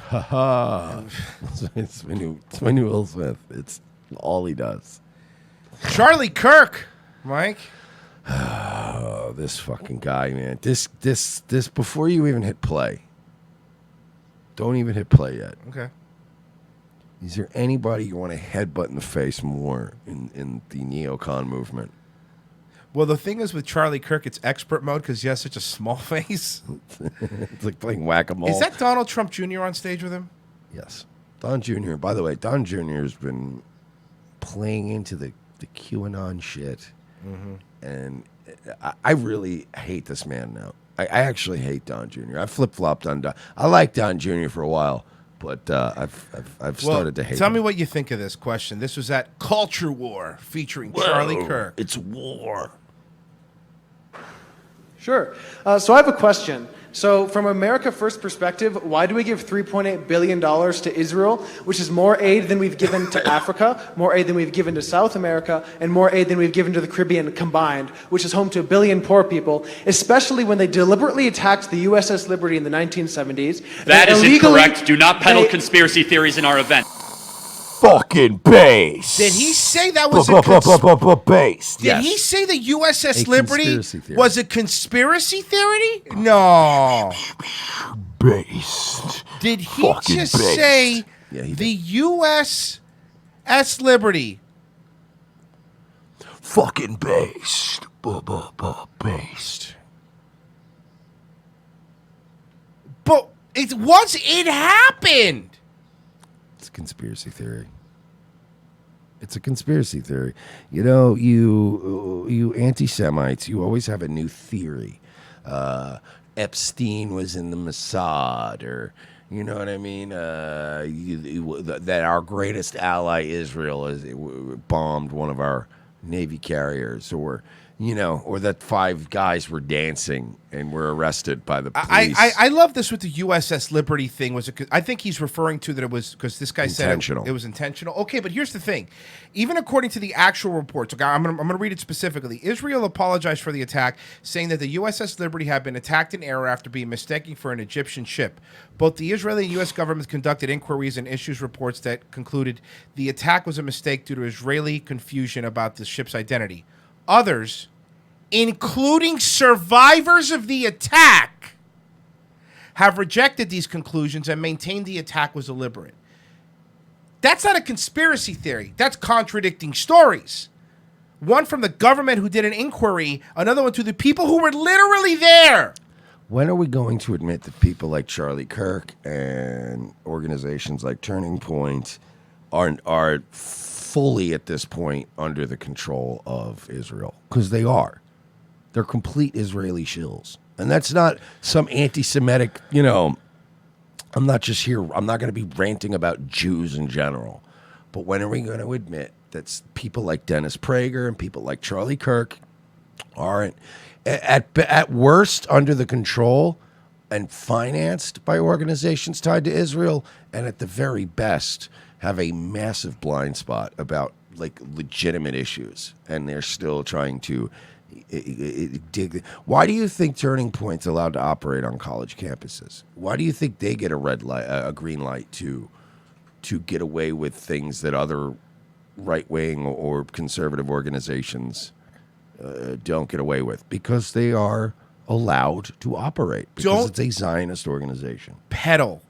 Ha it's my new Will Smith. It's all he does. Charlie Kirk, Mike. Oh, this fucking guy, man. This before you even hit play. Don't even hit play yet. Okay. Is there anybody you want to headbutt in the face more in the neocon movement? Well, the thing is with Charlie Kirk, it's expert mode because he has such a small face. It's like playing whack-a-mole. Is that Donald Trump Jr. on stage with him? Yes. Don Jr. By the way, Don Jr. has been playing into the QAnon shit. Mm-hmm. And I really hate this man now. I actually hate Don Jr. I flip-flopped on Don. I liked Don Jr. for a while, but I've started to hate him. Tell me what you think of this question. This was at Culture War featuring Charlie Kirk. It's war. Sure. So I have a question. So from America First perspective, why do we give $3.8 billion to Israel, which is more aid than we've given to Africa, more aid than we've given to South America, and more aid than we've given to the Caribbean combined, which is home to 1 billion poor people, especially when they deliberately attacked the USS Liberty in the 1970s? That is incorrect. Do not peddle conspiracy theories in our event. Fucking base. Did he say that was base? Did he say the USS Liberty was a conspiracy theory? No. Based. Did he just say the USS Liberty? Fucking based. Based. But it happened. It's a conspiracy theory. It's a conspiracy theory. You know, you anti-Semites, you always have a new theory. Epstein was in the Mossad, or you know what I mean? That our greatest ally, Israel, bombed one of our Navy carriers, or or that 5 guys were dancing and were arrested by the police. I love this with the USS Liberty thing. I think he's referring to that it was because this guy said it was intentional. Okay, but here's the thing. Even according to the actual reports, okay, I'm going to read it specifically. Israel apologized for the attack, saying that the USS Liberty had been attacked in error after being mistaken for an Egyptian ship. Both the Israeli and U.S. governments conducted inquiries and issued reports that concluded the attack was a mistake due to Israeli confusion about the ship's identity. Others, including survivors of the attack, have rejected these conclusions and maintained the attack was deliberate. That's not a conspiracy theory. That's contradicting stories. One from the government who did an inquiry, another one to the people who were literally there. When are we going to admit that people like Charlie Kirk and organizations like Turning Point are fully at this point under the control of Israel? Because they are. They're complete Israeli shills. And that's not some anti-Semitic, I'm not just here. I'm not going to be ranting about Jews in general. But when are we going to admit that people like Dennis Prager and people like Charlie Kirk aren't, at worst, under the control and financed by organizations tied to Israel, and at the very best, have a massive blind spot about legitimate issues, and they're still trying to dig. Why do you think Turning Point's allowed to operate on college campuses? Why do you think they get a red light, a green light to get away with things that other right-wing or conservative organizations don't get away with? Because they are allowed to operate. Because it's a Zionist organization. Peddle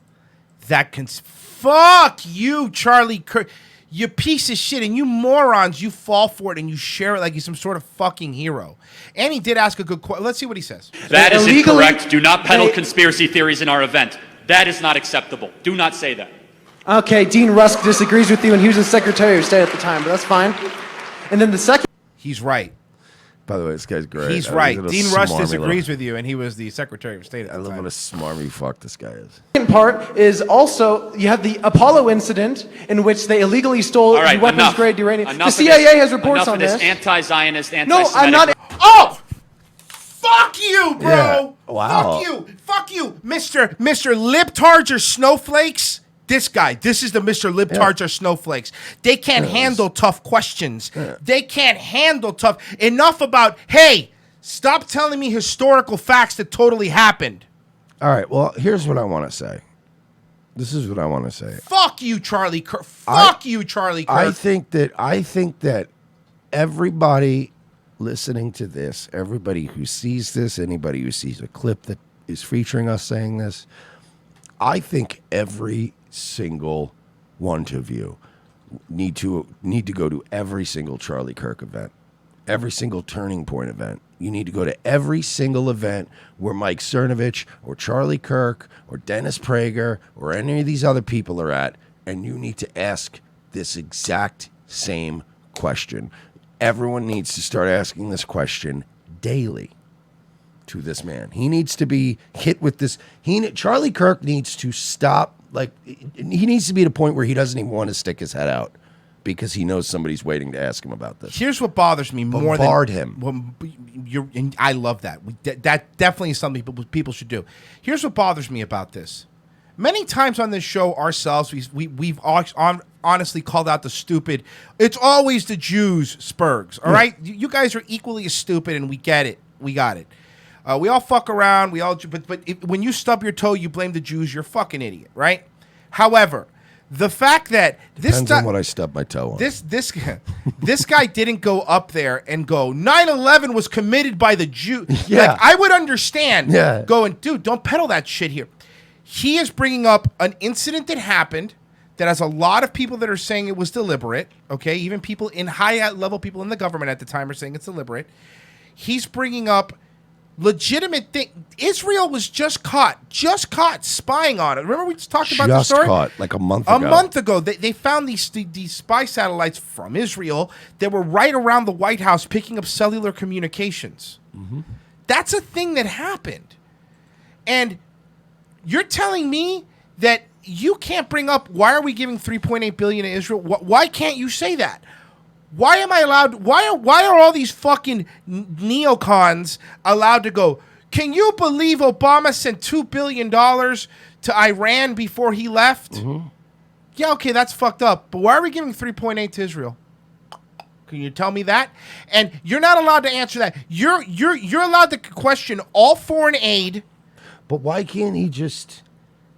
that fuck you, Charlie Kirk. You piece of shit, and you morons, you fall for it and you share it like he's some sort of fucking hero. And he did ask a good question. Let's see what he says. That is incorrect. Do not peddle conspiracy theories in our event. That is not acceptable. Do not say that. Okay, Dean Rusk disagrees with you, and he was the Secretary of State at the time, but that's fine. And then the second... He's right. By the way, this guy's great. He's right. Dean Rush disagrees with you, and he was the Secretary of State at the time. I love what a smarmy fuck this guy is. The second part is also, you have the Apollo incident in which they illegally stole weapons-grade uranium. The CIA has reports on this. Anti-Zionist, anti-Semitic... No, I'm not... Oh! Fuck you, bro! Yeah. Wow. Fuck you! Mr. Libtards or snowflakes... This guy, this is the Mr. Libtards or snowflakes. They can't handle tough questions. Yeah. They can't handle tough. Enough about, hey, stop telling me historical facts that totally happened. All right, well, here's what I want to say. This is what I want to say. Fuck you, Charlie Kirk. Fuck you, Charlie Kirk. I think that everybody listening to this, everybody who sees this, anybody who sees a clip that is featuring us saying this, I think every single one of you need to go to every single Charlie Kirk event, every single Turning Point event. You need to go to every single event where Mike Cernovich or Charlie Kirk or Dennis Prager or any of these other people are at, and you need to ask this exact same question. Everyone needs to start asking this question daily to this man. He needs to be hit with this. Charlie Kirk needs to stop. Like, he needs to be at a point where he doesn't even want to stick his head out because he knows somebody's waiting to ask him about this. Here's what bothers me more than bombard him. Well, and I love that. That definitely is something people should do. Here's what bothers me about this. Many times on this show ourselves, we've honestly called out the stupid. It's always the Jews, Spurgs. All right, you guys are equally as stupid, and we get it. We got it. We all fuck around. But when you stub your toe, you blame the Jews. You're a fucking idiot, right? However, the fact that depends on what I stub my toe on. This guy didn't go up there and go 9/11 was committed by the Jew. Yeah. Like, I would understand. Yeah. Going, dude, don't peddle that shit here. He is bringing up an incident that happened that has a lot of people that are saying it was deliberate. Okay, even people in high-level people in the government at the time are saying it's deliberate. He's bringing up legitimate thing. Israel was just caught spying on it. Remember we just talked about the story? Just caught like a month ago. A month ago, they found these spy satellites from Israel that were right around the White House picking up cellular communications. Mm-hmm. That's a thing that happened. And you're telling me that you can't bring up why are we giving $3.8 billion to Israel? Why can't you say that? Why am I allowed? Why are all these fucking neocons allowed to go? Can you believe Obama sent $2 billion to Iran before he left? Mm-hmm. Yeah, okay, that's fucked up. But why are we giving 3.8 to Israel? Can you tell me that? And you're not allowed to answer that. You're allowed to question all foreign aid. But why can't he just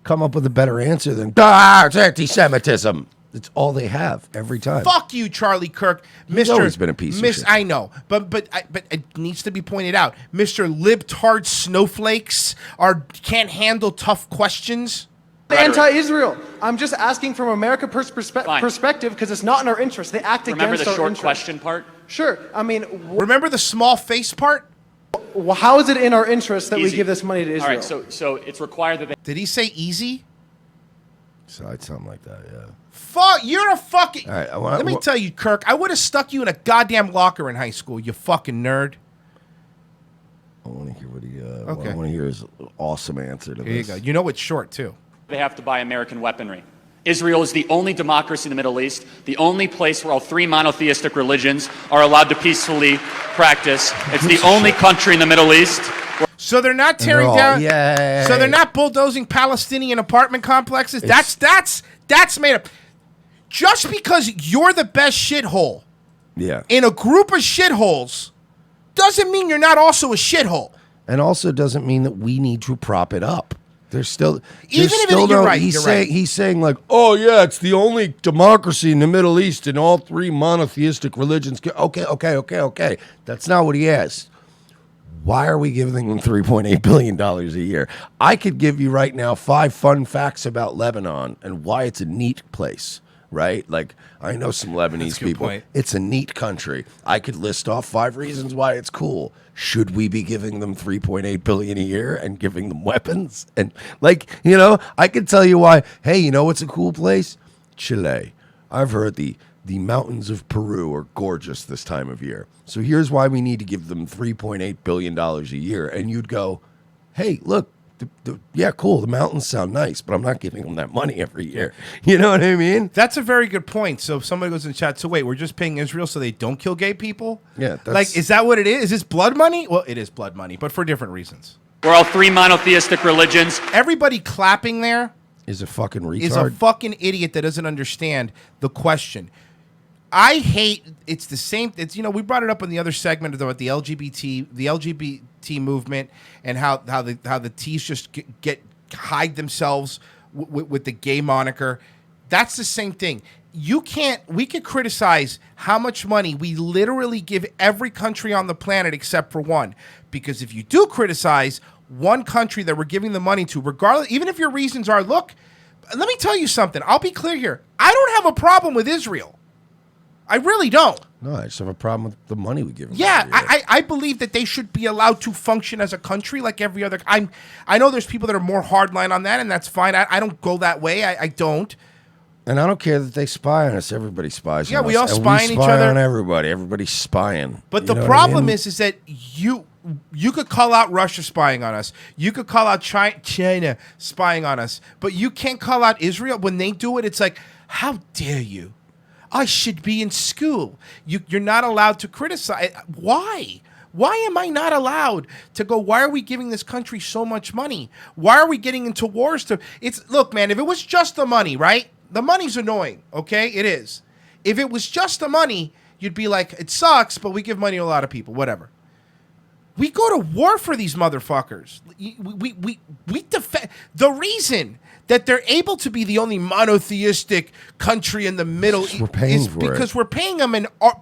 come up with a better answer than it's anti-Semitism? It's all they have every time. Fuck you, Charlie Kirk. He's always been a piece of shit. I know, but it needs to be pointed out. Mr. Libtard snowflakes can't handle tough questions. Anti-Israel. I'm just asking from America's perspective because it's not in our interest. They act Remember against our the short interest. question part? Sure. I mean, remember the small face part? How is it in our interest that Easy. we give this money to Israel? All right, so it's required that they... Did he say easy? Something like that, yeah. Fuck, you're a fucking... All right, let me tell you, Kirk, I would have stuck you in a goddamn locker in high school, you fucking nerd. I want to hear what he... Okay. I want to hear his awesome answer to Here this. you go. You know it's short, too. They have to buy American weaponry. Israel is the only democracy in the Middle East, the only place where all three monotheistic religions are allowed to peacefully practice. It's the only country in the Middle East. So they're not tearing down. Yay. So they're not bulldozing Palestinian apartment complexes. That's made up. Just because you're the best shithole in a group of shitholes doesn't mean you're not also a shithole. And also doesn't mean that we need to prop it up. There's still you're right. He's saying like, oh yeah, it's the only democracy in the Middle East, and all three monotheistic religions. Okay. That's not what he asked. Why are we giving them $3.8 billion a year? I could give you right now 5 fun facts about Lebanon and why it's a neat place, right? Like, I know some Lebanese people. Point. It's a neat country. I could list off 5 reasons why it's cool. Should we be giving them $3.8 billion a year and giving them weapons? And I could tell you why. Hey, you know what's a cool place? Chile. I've heard the mountains of Peru are gorgeous this time of year. So here's why we need to give them $3.8 billion a year. And you'd go, hey, look, yeah, cool. The mountains sound nice, but I'm not giving them that money every year. You know what I mean? That's a very good point. So if somebody goes in the chat, so wait, we're just paying Israel so they don't kill gay people? Yeah. Like, is that what it is? Is this blood money? Well, it is blood money, but for different reasons. We're all three monotheistic religions. Everybody clapping there is a fucking retard. Is a fucking idiot that doesn't understand the question. I hate, it's the same, we brought it up in the other segment about the LGBT movement and how the T's just hide themselves with the gay moniker. That's the same thing. We could criticize how much money we literally give every country on the planet except for one. Because if you do criticize one country that we're giving the money to, regardless, even if your reasons are, look, let me tell you something. I'll be clear here. I don't have a problem with Israel. I really don't. No, I just have a problem with the money we give them. Yeah, I believe that they should be allowed to function as a country like every other. I know there's people that are more hardline on that, and that's fine. I don't go that way. I don't. And I don't care that they spy on us. Everybody spies on us. Yeah, we all And spy on each other. on everybody. Everybody's spying. But You the know what I problem mean? is that you could call out Russia spying on us. You could call out China spying on us. But you can't call out Israel. When they do it, it's like, how dare you? I should be in school. You're not allowed to criticize. Why? Why am I not allowed to go? Why are we giving this country so much money? Why are we getting into wars? Look, man, if it was just the money, right? The money's annoying, okay? It is. If it was just the money, you'd be like, it sucks, but we give money to a lot of people, whatever. We go to war for these motherfuckers. We defend. The reason that they're able to be the only monotheistic country in the Middle East is because we're paying them, and our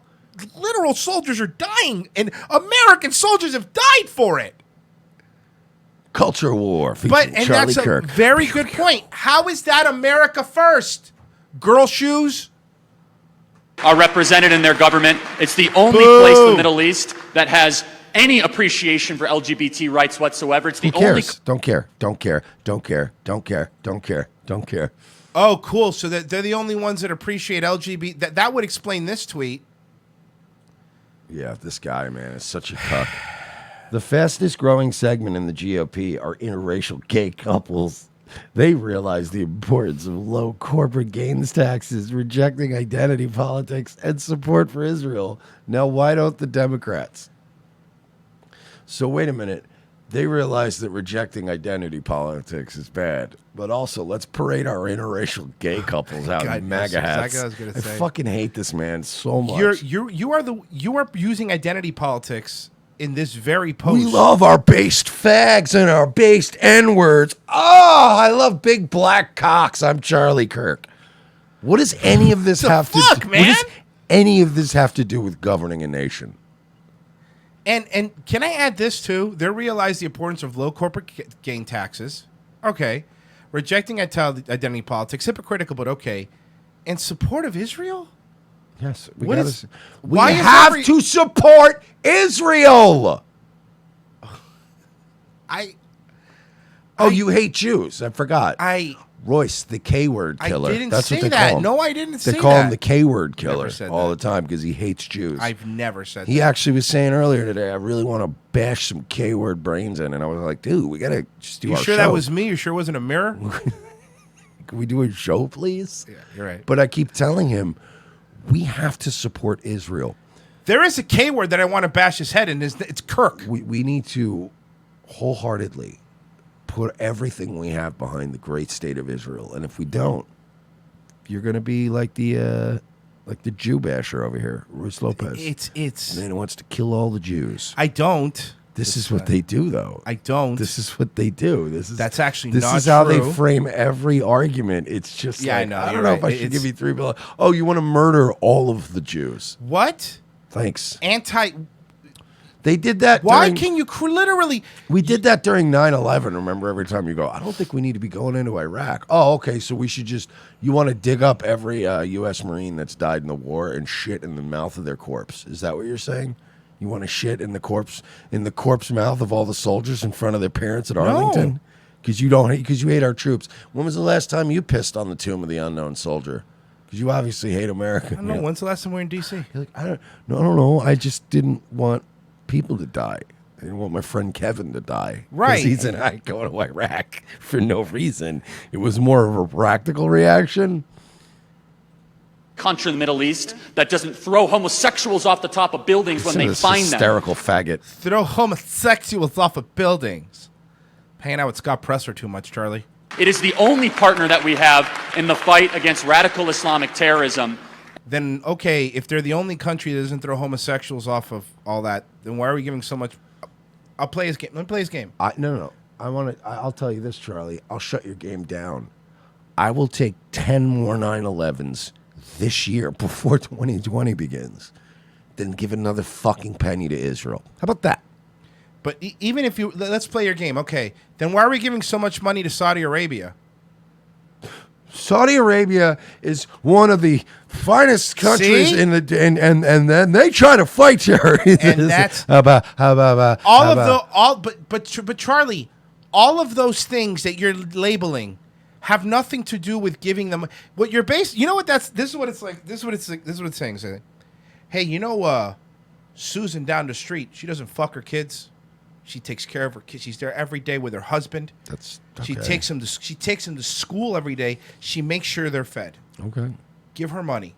literal soldiers are dying, and American soldiers have died for it. Culture war. And Charlie that's Kirk. a very good point. How is that America first? Girl shoes? Are represented in their government. It's the only place in the Middle East that has any appreciation for LGBT rights whatsoever. It's the only. Don't care. Don't care. Don't care. Don't care. Don't care. Don't care. Oh, cool. So they're the only ones that appreciate LGBT. That would explain this tweet. Yeah, this guy, man, is such a cuck. The fastest growing segment in the GOP are interracial gay couples. They realize the importance of low corporate gains taxes, rejecting identity politics, and support for Israel. Now, why don't the Democrats? So wait a minute. They realize that rejecting identity politics is bad, but also let's parade our interracial gay couples out in MAGA hats. Exactly what I was gonna say. I fucking hate this man so much. You are using identity politics in this very post. We love our based fags and our based N-words. Oh, I love big black cocks. I'm Charlie Kirk. What does any of this have to do? Man? What does any of this have to do with governing a nation? And can I add this too? They realize the importance of low corporate gain taxes. Okay. Rejecting identity politics, hypocritical, but okay. In support of Israel? Yes. We why have to support Israel. You hate Jews. I forgot. Royce, the K-word killer. I didn't That's say what they that. call him. No, I didn't say that. They call him the K-word killer Never said all that. the time because he hates Jews. I've never said that. He actually was saying earlier today, I really want to bash some K-word brains in. And I was like, dude, we got to just do our show. You sure that was me? You sure it wasn't a mirror? Can we do a show, please? Yeah, you're right. But I keep telling him, we have to support Israel. There is a K-word that I want to bash his head in. It's Kirk. We need to wholeheartedly put everything we have behind the great state of Israel. And if we don't, you're going to be like the Jew basher over here, Ruiz Lopez. It's Man who wants to kill all the Jews. I don't. This is what they do, though. I don't. This is what they do. That's actually this not is how true. they frame every argument. It's just Yeah, like, I know, I don't you're know right. if I should It's- give you $3 billion. Oh, you want to murder all of the Jews? What? Thanks. They did that. Why can you literally? We did that during 9/11. Remember, every time you go, I don't think we need to be going into Iraq. Oh, okay. So we should just. You want to dig up every U.S. Marine that's died in the war and shit in the mouth of their corpse? Is that what you're saying? You want to shit in the corpse mouth of all the soldiers in front of their parents at Arlington? Because you hate our troops. When was the last time you pissed on the tomb of the unknown soldier? Because you obviously hate America. I don't know. When's the last time we were in D.C.? You're like, I don't know. I just didn't want people to die. I didn't want my friend Kevin to die. Right. Because he's and I going to Iraq for no reason. It was more of a practical reaction. Country in the Middle East that doesn't throw homosexuals off the top of buildings when they find them. Hysterical faggot. Throw homosexuals off of buildings. Hanging out with Scott Presser too much, Charlie. It is the only partner that we have in the fight against radical Islamic terrorism. Then, okay, if they're the only country that doesn't throw homosexuals off of all that, then why are we giving so much? I'll play his game. Let me play his game. No. I'll tell you this, Charlie. I'll shut your game down. I will take 10 more 9/11s this year before 2020 begins than give another fucking penny to Israel. How about that? But even if you let's play your game, okay? Then why are we giving so much money to Saudi Arabia? Saudi Arabia is one of the finest countries See? in the and then they try to fight terrorism. And that's but Charlie, all of those things that you're labeling have nothing to do with giving them what you're based. You know what? This is what it's like. This is what it's like. This is what it's saying. It's like, hey, you know, Susan down the street, she doesn't fuck her kids. She takes care of her kids. She's there every day with her husband. That's okay. She takes them to school every day. She makes sure they're fed. Okay. Give her money.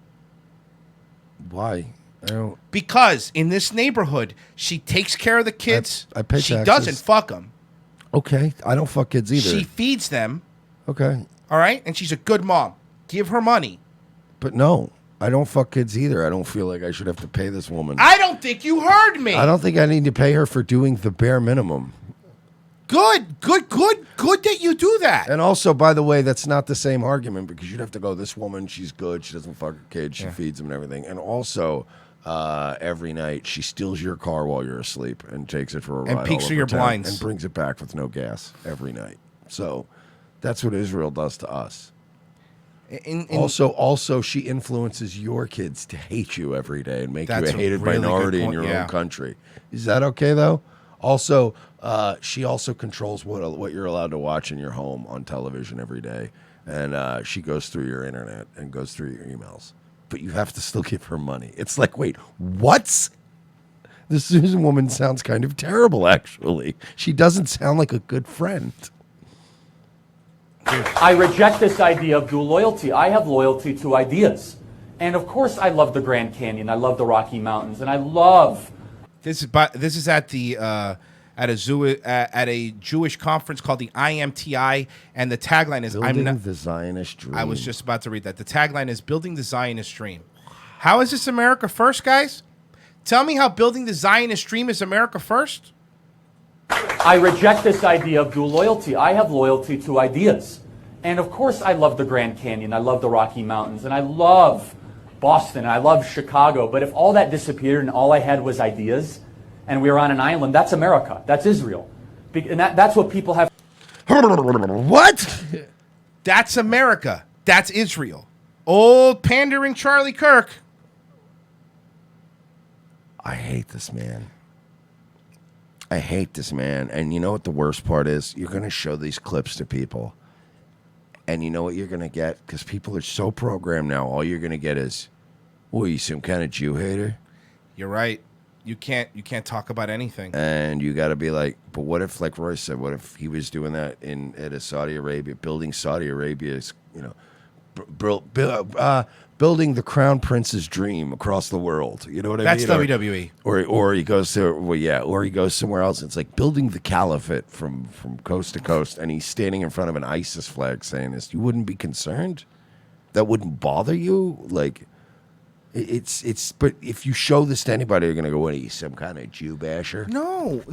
Why? I don't. Because in this neighborhood, she takes care of the kids. I pay she taxes. doesn't fuck them. Okay. I don't fuck kids either. She feeds them. Okay. All right? And she's a good mom. Give her money. But no, I don't fuck kids either. I don't feel like I should have to pay this woman. I don't think you heard me. I don't think I need to pay her for doing the bare minimum. Good that you do that. And also, by the way, that's not the same argument because you'd have to go, this woman, she's good. She doesn't fuck her kids. She feeds them and everything. And also, every night, she steals your car while you're asleep and takes it for a ride. And peeks all through over your town blinds. And brings it back with no gas every night. So that's what Israel does to us. Also, she influences your kids to hate you every day and make you a hated really minority in your own country. Is that okay, though? Also, she also controls what you're allowed to watch in your home on television every day. And she goes through your internet and goes through your emails. But you have to still give her money. It's like, wait, what? The Susan woman sounds kind of terrible, actually. She doesn't sound like a good friend. I reject this idea of dual loyalty. I have loyalty to ideas. And of course I love the Grand Canyon. I love the Rocky Mountains. And I love... This is at the at a Jewish conference called the IMTI, and the tagline is Building the Zionist Dream. I was just about to read that. The tagline is Building the Zionist Dream. How is this America first, guys? Tell me how building the Zionist Dream is America first. I reject this idea of dual loyalty. I have loyalty to ideas. And of course I love the Grand Canyon. I love the Rocky Mountains. And I love Boston. I love Chicago. But if all that disappeared and all I had was ideas and we were on an island, that's America. That's Israel. And that's what people have. What? That's America. That's Israel. Old pandering Charlie Kirk. I hate this man. I hate this man. And you know what the worst part is? You're going to show these clips to people. And you know what you're going to get? Because people are so programmed now, all you're going to get is, well, you some kind of Jew hater? You're right. You can't talk about anything. And you got to be like, but what if, like Roy said, what if he was doing that at a Saudi Arabia, building Saudi Arabia's, building the crown prince's dream across the world. You know what I mean? That's WWE. Or he goes to or he goes somewhere else. It's like building the caliphate from coast to coast, and he's standing in front of an ISIS flag saying this. You wouldn't be concerned? That wouldn't bother you? Like it's but if you show this to anybody, you're gonna go, what are you, some kind of Jew basher? No.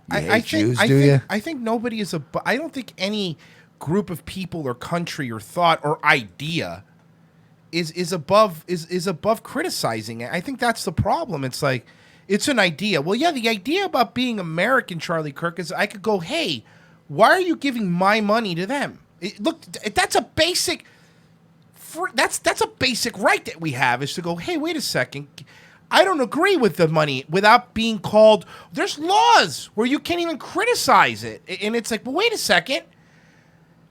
I think nobody is I don't think any group of people or country or thought or idea is above criticizing it. I think that's the problem. It's like, it's an idea. Well, yeah, the idea about being American, Charlie Kirk, is I could go, hey, why are you giving my money to them? Look, that's a basic that's a basic right that we have, is to go, hey, wait a second. I don't agree with the money without being called. There's laws where you can't even criticize it. And it's like, well, wait a second.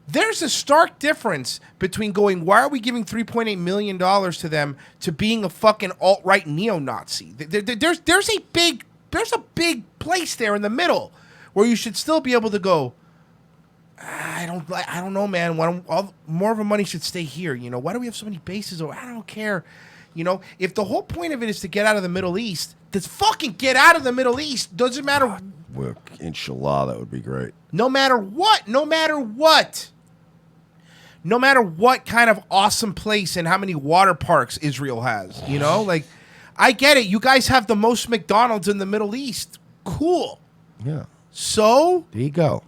There's a stark difference between going, why are we giving $3.8 million to them, to being a fucking alt-right neo-Nazi. There's a big place there in the middle where you should still be able to go, I don't know, man. More of our money should stay here. You know, why do we have so many bases? Or I don't care. You know, if the whole point of it is to get out of the Middle East, let's fucking get out of the Middle East. Doesn't matter. Well, inshallah, that would be great. No matter what kind of awesome place and how many water parks Israel has, you know? Like, I get it. You guys have the most McDonald's in the Middle East. Cool. Yeah. So? There you go.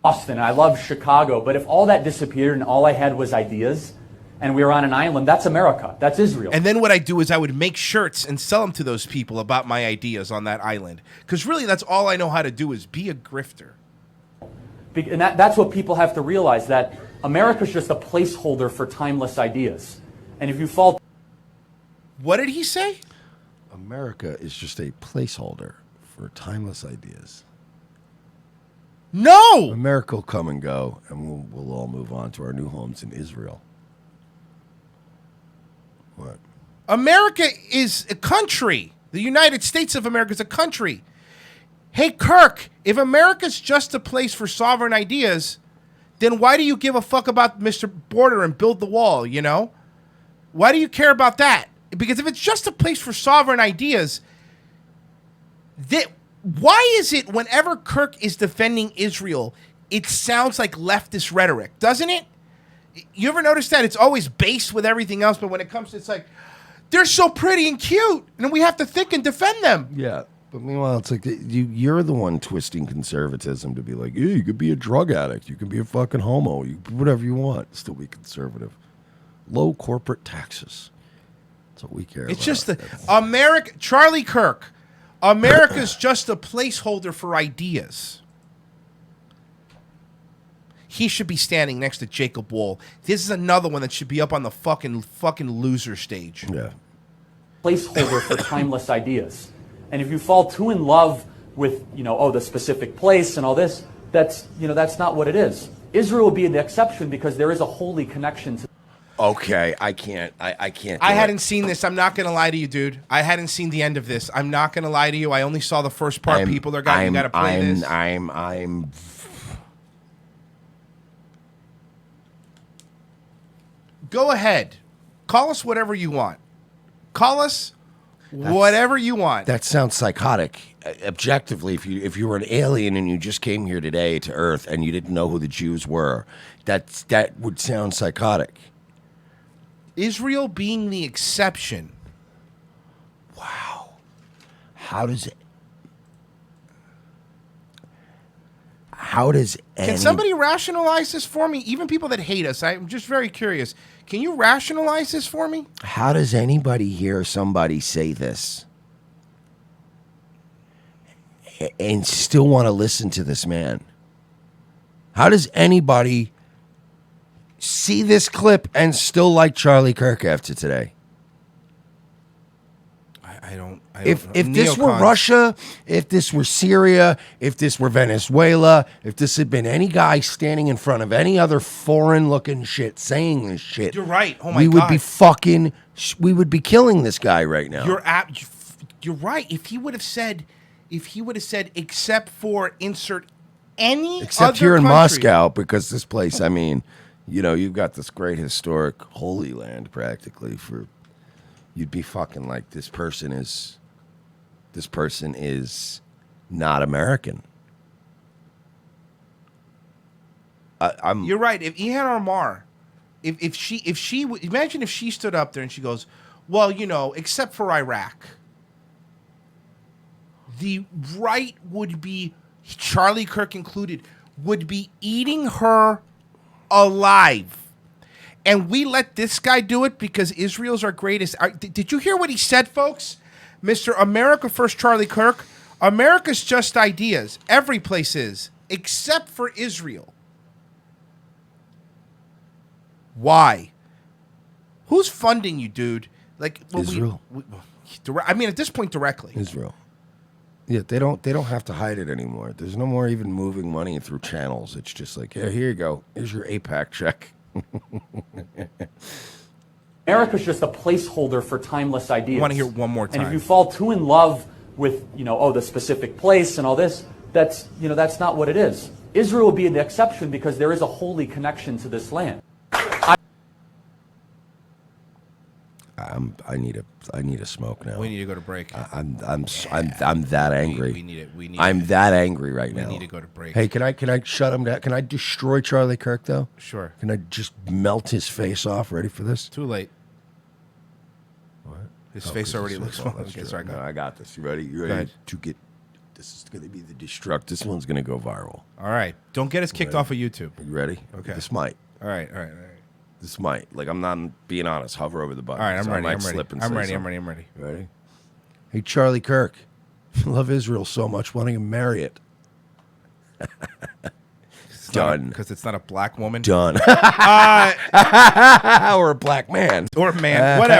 Boston, and I love Chicago, but if all that disappeared and all I had was ideas, and we were on an island, that's America. That's Israel. And then what I do is I would make shirts and sell them to those people about my ideas on that island. Because really, that's all I know how to do is be a grifter. And that's what people have to realize, that America's just a placeholder for timeless ideas. And if you fall... What did he say? America is just a placeholder for timeless ideas. No! America will come and go, and we'll all move on to our new homes in Israel. What? America is a country. The United States of America is a country. Hey, Kirk, if America's just a place for sovereign ideas, then why do you give a fuck about Mr. Border and build the wall, you know? Why do you care about that? Because if it's just a place for sovereign ideas, why is it whenever Kirk is defending Israel, it sounds like leftist rhetoric, doesn't it? You ever notice that? It's always based with everything else, but when it comes to, it's like, they're so pretty and cute, and we have to think and defend them. Yeah. But meanwhile, it's like you're the one twisting conservatism to be like, yeah, you could be a drug addict. You can be a fucking homo. You can be whatever you want. Still be conservative. Low corporate taxes. That's what we care about. It's just Charlie Kirk. America's just a placeholder for ideas. He should be standing next to Jacob Wohl. This is another one that should be up on the fucking loser stage. Yeah. Placeholder for timeless ideas. And if you fall too in love with, the specific place and all this, that's not what it is. Israel will be the exception because there is a holy connection to... Okay, I can't. I can't. I hadn't seen this. I'm not going to lie to you, dude. I hadn't seen the end of this. I'm not going to lie to you. I only saw the first part. People are going, you got to play this. Go ahead. Call us whatever you want. Call us whatever you want. That sounds psychotic. Objectively, if you were an alien and you just came here today to Earth and you didn't know who the Jews were, that would sound psychotic. Israel being the exception. Wow. How does Can somebody rationalize this for me? Even people that hate us, I'm just very curious. Can you rationalize this for me? How does anybody hear somebody say this and still want to listen to this man? How does anybody see this clip and still like Charlie Kirk after today? I don't if this were Russia, if this were Syria, if this were Venezuela, if this had been any guy standing in front of any other foreign-looking shit saying this shit, you're right. Oh my God, we would be killing this guy right now. You're right. If he would have said, except for insert any except other here in country. Moscow, because this place, I mean, you've got this great historic Holy Land practically for. You'd be fucking like, this person is not American. You're right. If Ihan Armar, if she imagine if she stood up there and she goes, well, except for Iraq, the right would be, Charlie Kirk included, would be eating her alive. And we let this guy do it because Israel's our greatest. Did you hear what he said, folks? Mr. America First Charlie Kirk. America's just ideas. Every place is, except for Israel. Why? Who's funding you, dude? Like Israel. At this point, directly. Israel. Yeah, they don't have to hide it anymore. There's no more even moving money through channels. It's just like, here you go. Here's your AIPAC check. America's just a placeholder for timeless ideas. I want to hear one more time. And if you fall too in love with, the specific place and all this, that's not what it is. Israel will be the exception because there is a holy connection to this land. I need a smoke now. We need to go to break. I'm that angry. We need it. I'm that angry right now. We need to go to break. Hey, can I shut him down? Can I destroy Charlie Kirk though? Sure. Can I just melt his face off? Ready for this? Too late. What? His face already looks. Okay, sorry. No, I got this. You ready? You ready to get This is going to be the destruct. This one's going to go viral. All right. Don't get us kicked off of YouTube. You ready? Okay. This might. All right. This might. Like, I'm not being honest. Hover over the button. All right, I'm So ready. I I'm might ready. slip and I'm say ready. I'm something. ready. I'm ready. Ready? Hey, Charlie Kirk. Love Israel so much, wanting to marry it. Done. Because it's not a black woman. Done. Or a black man. Or a man. Whatever.